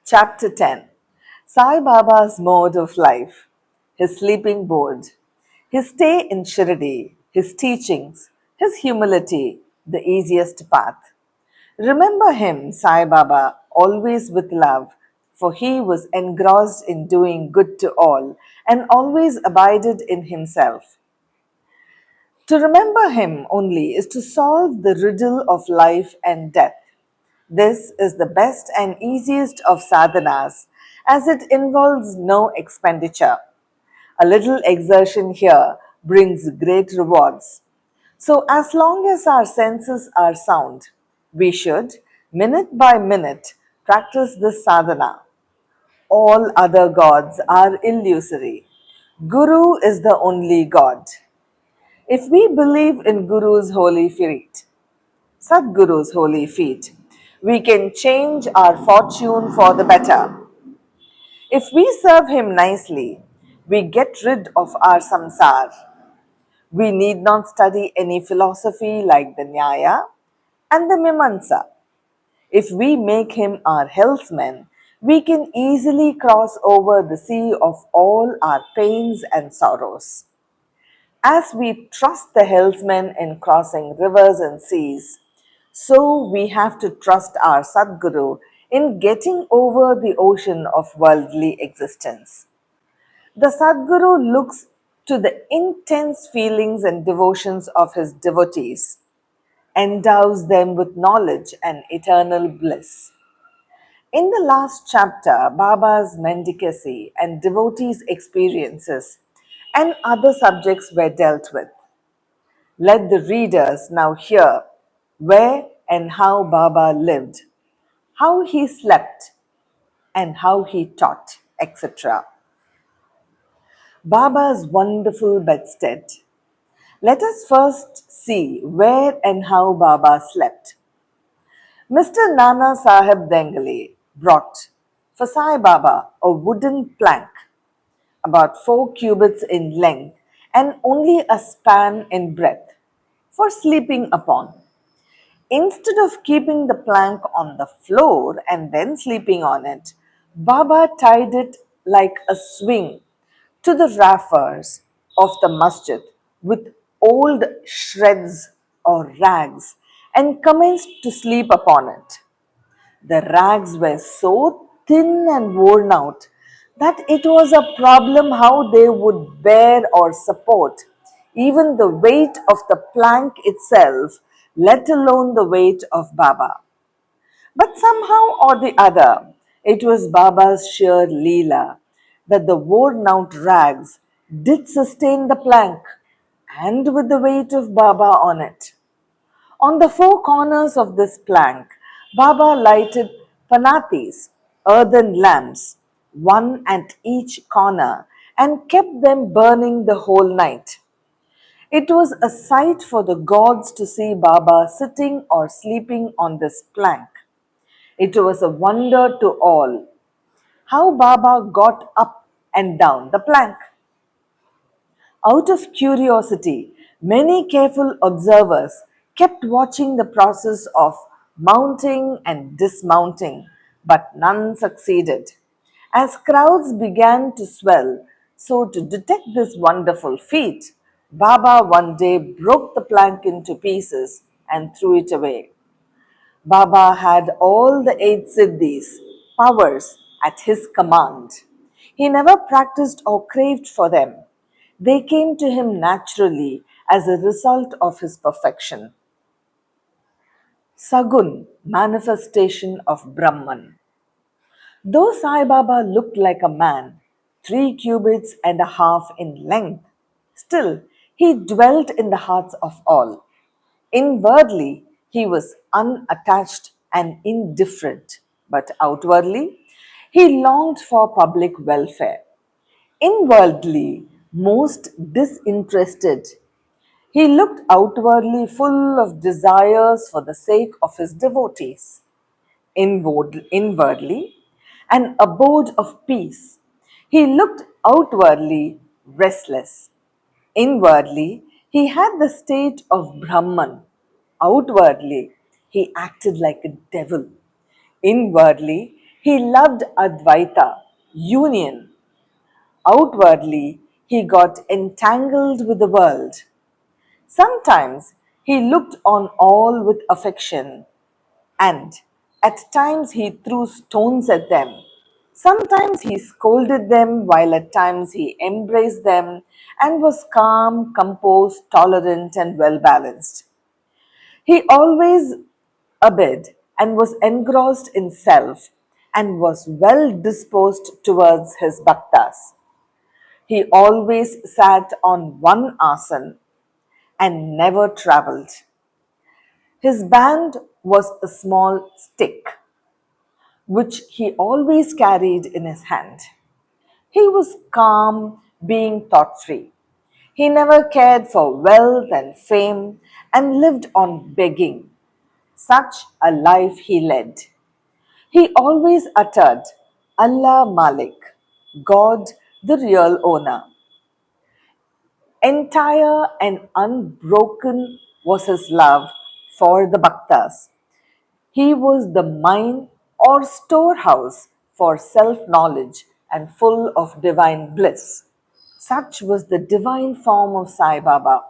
Chapter 10. Sai Baba's Mode of Life, His Sleeping Board, His Stay in Shirdi, His Teachings, His Humility, the Easiest Path. Remember him, Sai Baba, always with love, for he was engrossed in doing good to all and always abided in himself. To remember him only is to solve the riddle of life and death. This is the best and easiest of sadhanas as it involves no expenditure. A little exertion here brings great rewards. So, as long as our senses are sound, we should, minute by minute, practice this sadhana. All other gods are illusory. Guru is the only God. If we believe in Guru's holy feet, Sadguru's holy feet, we can change our fortune for the better. If we serve him nicely, we get rid of our samsar. We need not study any philosophy like the Nyaya and the Mimamsa. If we make him our helmsman, we can easily cross over the sea of all our pains and sorrows. As we trust the helmsman in crossing rivers and seas, so we have to trust our Sadguru in getting over the ocean of worldly existence. The Sadguru looks to the intense feelings and devotions of his devotees, endows them with knowledge and eternal bliss. In the last chapter, Baba's mendicancy and devotees' experiences and other subjects were dealt with. Let the readers now hear where and how Baba lived, how he slept, and how he taught, etc. Baba's wonderful bedstead. Let us first see where and how Baba slept. Mr. Nana Sahib Bengali brought for Sai Baba a wooden plank about 4 cubits in length and only a span in breadth for sleeping upon. Instead of keeping the plank on the floor and then sleeping on it, Baba tied it like a swing to the rafters of the masjid with old shreds or rags and commenced to sleep upon it. The rags were so thin and worn out that it was a problem how they would bear or support even the weight of the plank itself, let alone the weight of Baba. But somehow or the other, it was Baba's sheer Leela that the worn out rags did sustain the plank and with the weight of Baba on it. On the 4 corners of this plank, Baba lighted panatis, earthen lamps, one at each corner, and kept them burning the whole night. It was a sight for the gods to see Baba sitting or sleeping on this plank. It was a wonder to all how Baba got up and down the plank. Out of curiosity, many careful observers kept watching the process of mounting and dismounting, but none succeeded. As crowds began to swell, so to detect this wonderful feat, Baba one day broke the plank into pieces and threw it away. Baba had all the 8 siddhis, powers, at his command. He never practiced or craved for them. They came to him naturally as a result of his perfection. Sagun, manifestation of Brahman. Though Sai Baba looked like a man, 3 cubits and a half in length, still he dwelt in the hearts of all. Inwardly, he was unattached and indifferent, but outwardly, he longed for public welfare. Inwardly, most disinterested, he looked outwardly full of desires for the sake of his devotees. Inwardly, an abode of peace. He looked outwardly restless. Inwardly, he had the state of Brahman. Outwardly, he acted like a devil. Inwardly, He loved Advaita, union. Outwardly, he got entangled with the world. Sometimes he looked on all with affection, and at times he threw stones at them. Sometimes he scolded them, while at times he embraced them and was calm, composed, tolerant, and well balanced. He always obeyed and was engrossed in self and was well disposed towards his bhaktas. He always sat on one asan and never travelled. His band was a small stick, which he always carried in his hand. He was calm, being thought free. He never cared for wealth and fame and lived on begging. Such a life he led. He always uttered, Allah Malik, God the real owner. Entire and unbroken was his love for the Bhaktas. He was the mine or storehouse for self knowledge and full of divine bliss. Such was the divine form of Sai Baba,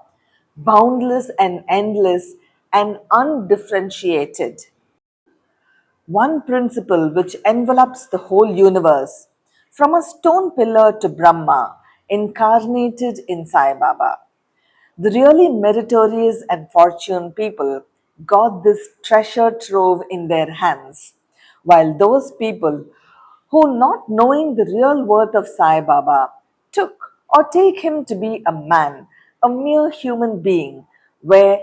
boundless and endless and undifferentiated. One principle which envelops the whole universe, from a stone pillar to Brahma, incarnated in Sai Baba. The really meritorious and fortunate people got this treasure trove in their hands, while those people who, not knowing the real worth of Sai Baba, took or take him to be a man, a mere human being, were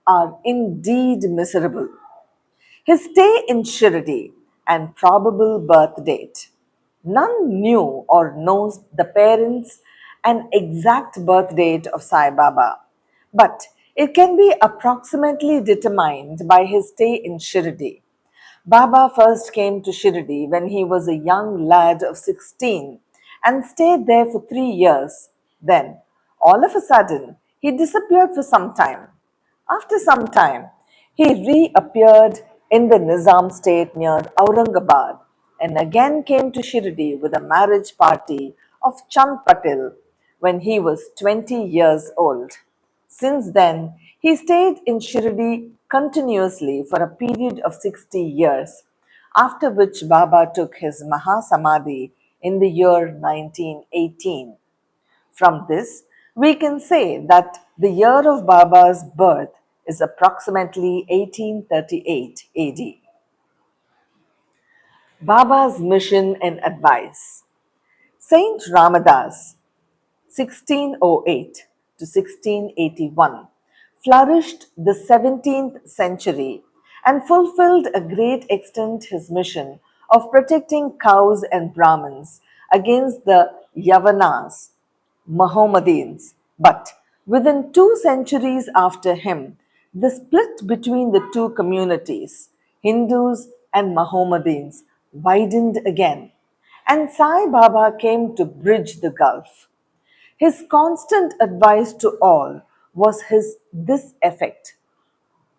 are indeed miserable. His stay in Shirdi and probable birth date. None knew or knows the parents and exact birth date of Sai Baba, but it can be approximately determined by his stay in Shirdi. Baba first came to Shirdi when he was a young lad of 16 and stayed there for 3 years. Then, all of a sudden, he disappeared for some time. After some time, he reappeared in the Nizam state near Aurangabad and again came to Shirdi with a marriage party of Chand Patil when he was 20 years old. Since then, he stayed in Shirdi continuously for a period of 60 years, after which Baba took his Mahasamadhi in the year 1918. From this, we can say that the year of Baba's birth is approximately 1838 AD. Baba's mission and advice. Saint Ramadas 1608 to 1681, flourished the 17th century and fulfilled a great extent his mission of protecting cows and Brahmins against the Yavanas, Mohammedans. But within 2 centuries after him, the split between the two communities, Hindus and Mohammedans, widened again, and Sai Baba came to bridge the gulf. His constant advice to all was his this effect: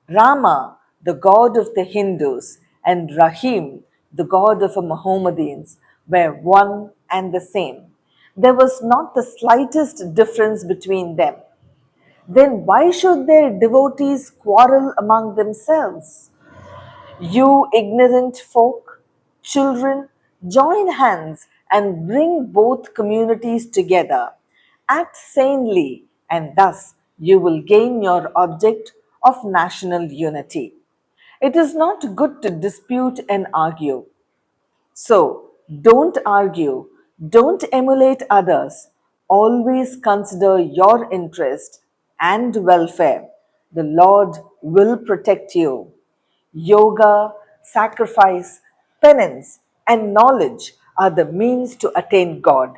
Rama, the god of the Hindus, and Rahim, the god of the Mohammedans, were one and the same. There was not the slightest difference between them. Then why should their devotees quarrel among themselves? You ignorant folk, children, join hands and bring both communities together. Act sanely, and thus you will gain your object of national unity. It is not good to dispute and argue. So, don't argue, don't emulate others. Always consider your interest and welfare. The Lord will protect you. Yoga, sacrifice, penance, and knowledge are the means to attain God.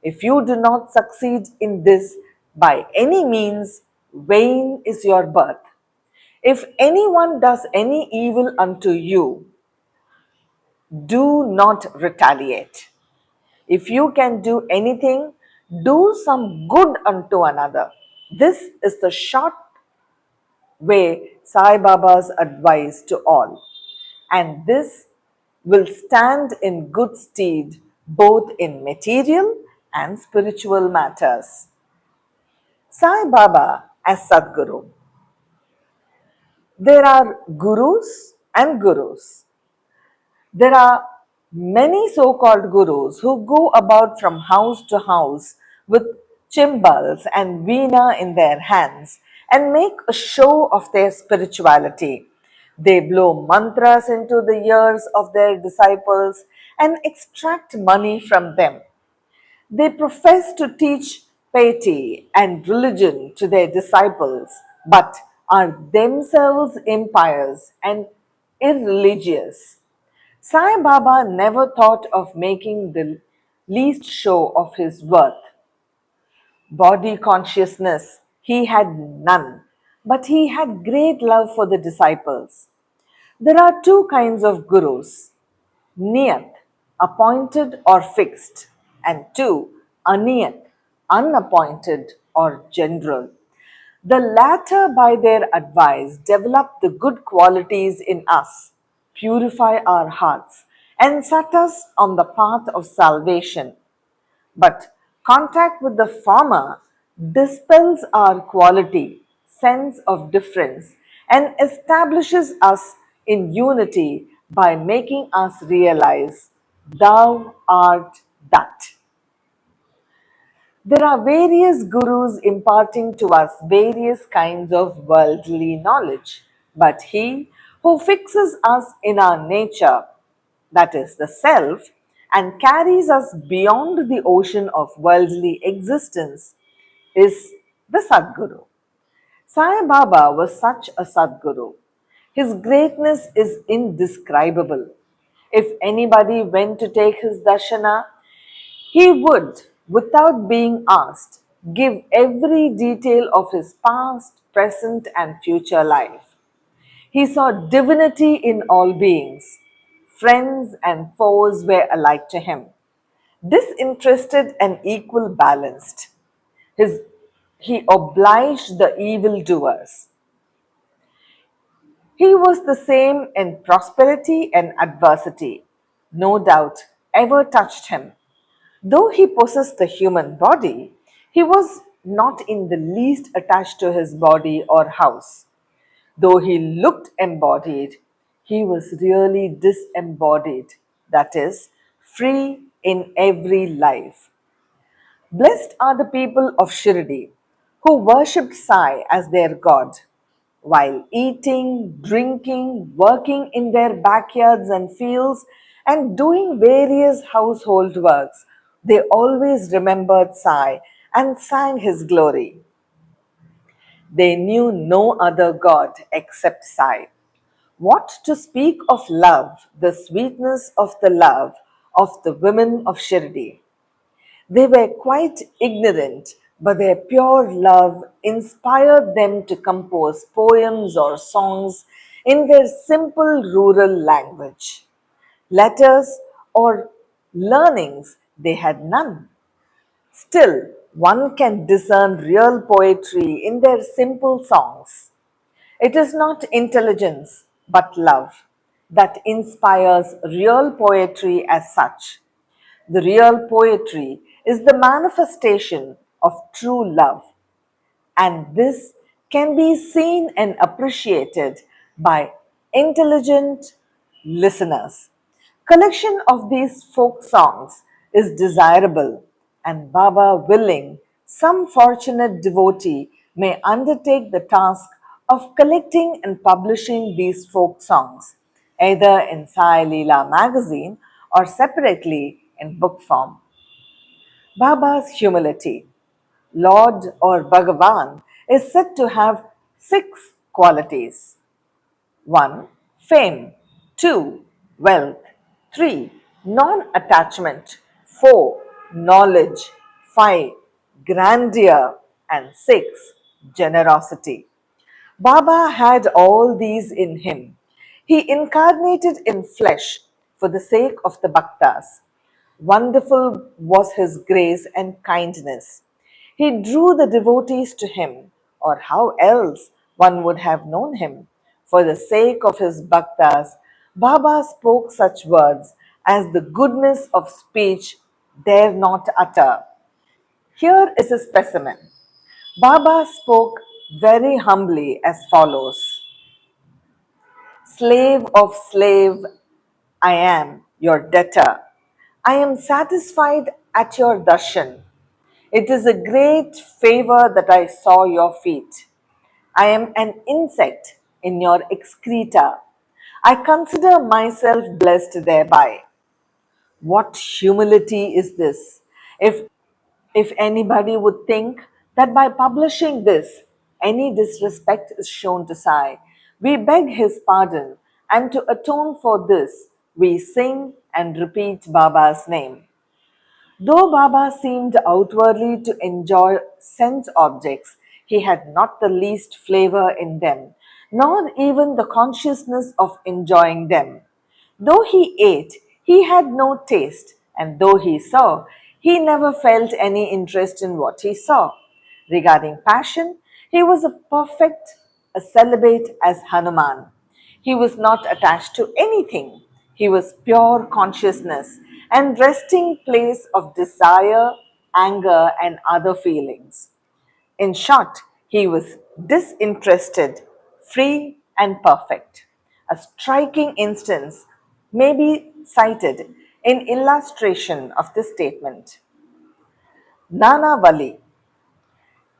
If you do not succeed in this by any means, vain is your birth. If anyone does any evil unto you, do not retaliate. If you can do anything, do some good unto another. This is the short way Sai Baba's advice to all. And this will stand in good stead both in material and spiritual matters. Sai Baba as Sadguru. There are gurus and gurus. There are many so called gurus who go about from house to house with cymbals and veena in their hands and make a show of their spirituality. They blow mantras into the ears of their disciples and extract money from them. They profess to teach piety and religion to their disciples, but are themselves impious and irreligious. Sai Baba never thought of making the least show of his worth. Body consciousness he had none, but he had great love for the disciples. There are two kinds of gurus: niyat, appointed or fixed, and two, aniyat, unappointed or general. The latter, by their advice, develop the good qualities in us, purify our hearts, and set us on the path of salvation. But contact with the former dispels our quality, sense of difference, and establishes us in unity by making us realize, Thou art that. There are various gurus imparting to us various kinds of worldly knowledge, but he who fixes us in our nature, that is the self, and carries us beyond the ocean of worldly existence is the Sadguru. Sai Baba was such a Sadguru. His greatness is indescribable. If anybody went to take his darshana, he would, without being asked, give every detail of his past, present, and future life. He saw divinity in all beings. Friends and foes were alike to him, disinterested and equal balanced. He obliged the evildoers. He was the same in prosperity and adversity. No doubt ever touched him. Though he possessed the human body, he was not in the least attached to his body or house. Though he looked embodied, he was really disembodied, that is, free in every life. Blessed are the people of Shirdi who worshipped Sai as their god. While eating, drinking, working in their backyards and fields, and doing various household works, they always remembered Sai and sang his glory. They knew no other god except Sai. What to speak of love, the sweetness of the love of the women of Shirdi? They were quite ignorant, but their pure love inspired them to compose poems or songs in their simple rural language. Letters or learnings they had none. Still, one can discern real poetry in their simple songs. It is not intelligence, but love that inspires real poetry as such. The real poetry is the manifestation of true love, and this can be seen and appreciated by intelligent listeners. Collection of these folk songs is desirable, and Baba willing, some fortunate devotee may undertake the task of collecting and publishing these folk songs, either in Sai Leela magazine or separately in book form. Baba's humility. Lord or Bhagavan is said to have six qualities: 1. Fame. 2. Wealth. 3. Non attachment. 4. Knowledge. 5. Grandeur. And 6. Generosity. Baba had all these in him. He incarnated in flesh for the sake of the Bhaktas. Wonderful was his grace and kindness. He drew the devotees to him, or how else one would have known him? For the sake of his bhaktas, Baba spoke such words as the goodness of speech dare not utter. Here is a specimen. Baba spoke very humbly as follows: Slave of slave, I am your debtor. I am satisfied at your darshan. It is a great favor that I saw your feet. I am an insect in your excreta. I consider myself blessed thereby. What humility is this? If anybody would think that by publishing this, any disrespect is shown to Sai, we beg his pardon, and to atone for this, we sing and repeat Baba's name. Though Baba seemed outwardly to enjoy sense objects, he had not the least flavor in them, nor even the consciousness of enjoying them. Though he ate, he had no taste, and though he saw, he never felt any interest in what he saw. Regarding passion, he was a celibate as Hanuman. He was not attached to anything. He was pure consciousness and resting place of desire, anger, and other feelings. In short, he was disinterested, free, and perfect. A striking instance may be cited in illustration of this statement. Nana Vali.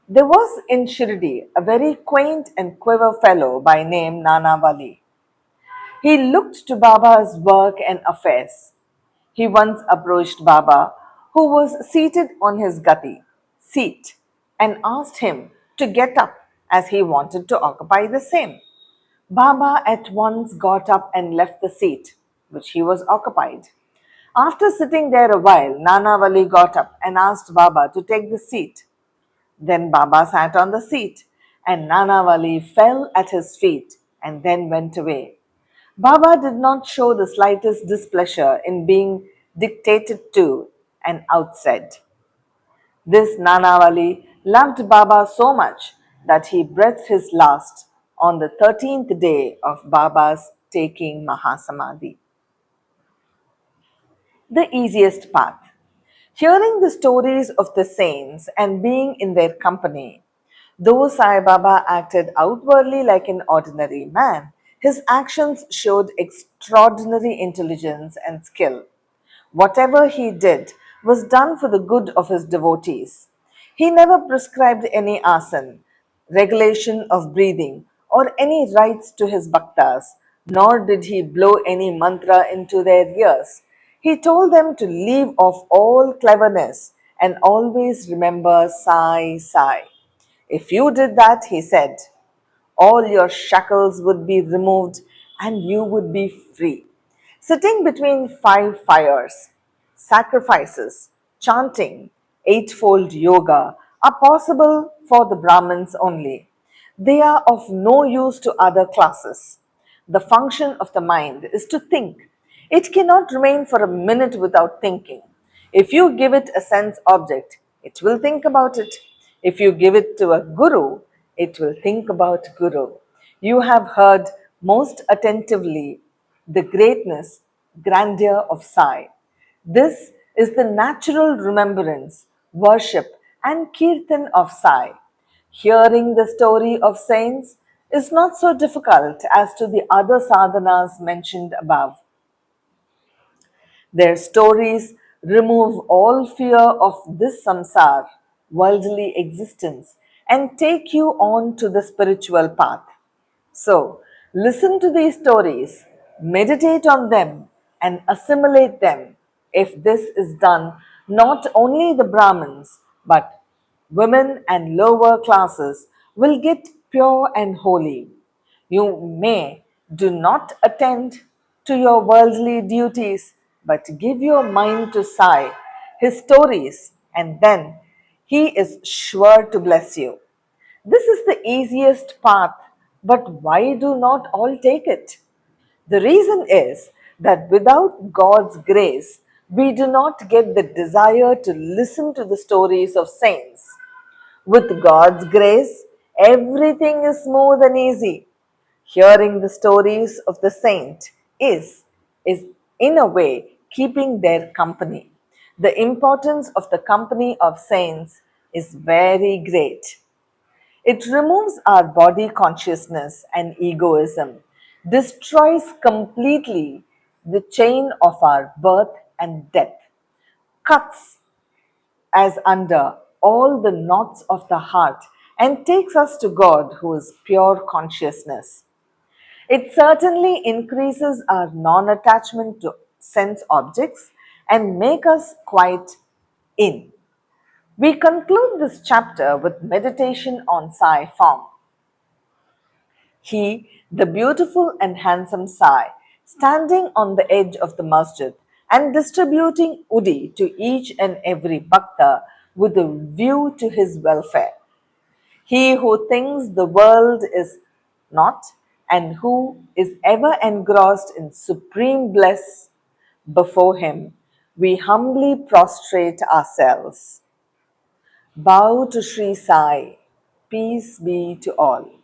There was in Shirdi a very quaint and clever fellow by name Nana Vali. He looked to Baba's work and affairs. He once approached Baba, who was seated on his gati seat, and asked him to get up as he wanted to occupy the same. Baba at once got up and left the seat which he was occupied. After sitting there a while, Nana Vali got up and asked Baba to take the seat. Then Baba sat on the seat, and Nana Vali fell at his feet and then went away. Baba did not show the slightest displeasure in being dictated to and outsaid. This Nanavali loved Baba so much that he breathed his last on the 13th day of Baba's taking Mahasamadhi. The easiest path. Hearing the stories of the saints and being in their company, though Sai Baba acted outwardly like an ordinary man, his actions showed extraordinary intelligence and skill. Whatever he did was done for the good of his devotees. He never prescribed any asan, regulation of breathing, or any rites to his bhaktas, nor did he blow any mantra into their ears. He told them to leave off all cleverness and always remember Sai Sai. If you did that, he said, all your shackles would be removed and you would be free. Sitting between five fires, sacrifices, chanting, eightfold yoga are possible for the Brahmins only. They are of no use to other classes. The function of the mind is to think. It cannot remain for a minute without thinking. If you give it a sense object, it will think about it. If you give it to a guru, it will think about guru. You have heard most attentively the greatness, grandeur of Sai. This is the natural remembrance, worship, and kirtan of Sai. Hearing the story of saints is not so difficult as to the other sadhanas mentioned above. Their stories remove all fear of this samsar, worldly existence, and take you on to the spiritual path. So, listen to these stories, meditate on them, and assimilate them. If this is done, not only the Brahmins, but women and lower classes will get pure and holy. You may do not attend to your worldly duties, but give your mind to Sai, his stories, and then he is sure to bless you. This is the easiest path, but why do not all take it? The reason is that without God's grace, we do not get the desire to listen to the stories of saints. With God's grace, everything is smooth and easy. Hearing the stories of the saint is in a way keeping their company. The importance of the company of saints is very great. It removes our body consciousness and egoism, destroys completely the chain of our birth and death, cuts as under all the knots of the heart, and takes us to God, who is pure consciousness. It certainly increases our non-attachment to sense objects and make us quite in. We conclude this chapter with meditation on Sai form. He, the beautiful and handsome Sai, standing on the edge of the masjid and distributing udi to each and every bhakta with a view to his welfare. He who thinks the world is not and who is ever engrossed in supreme bliss before him, we humbly prostrate ourselves. Bow to Sri Sai. Peace be to all.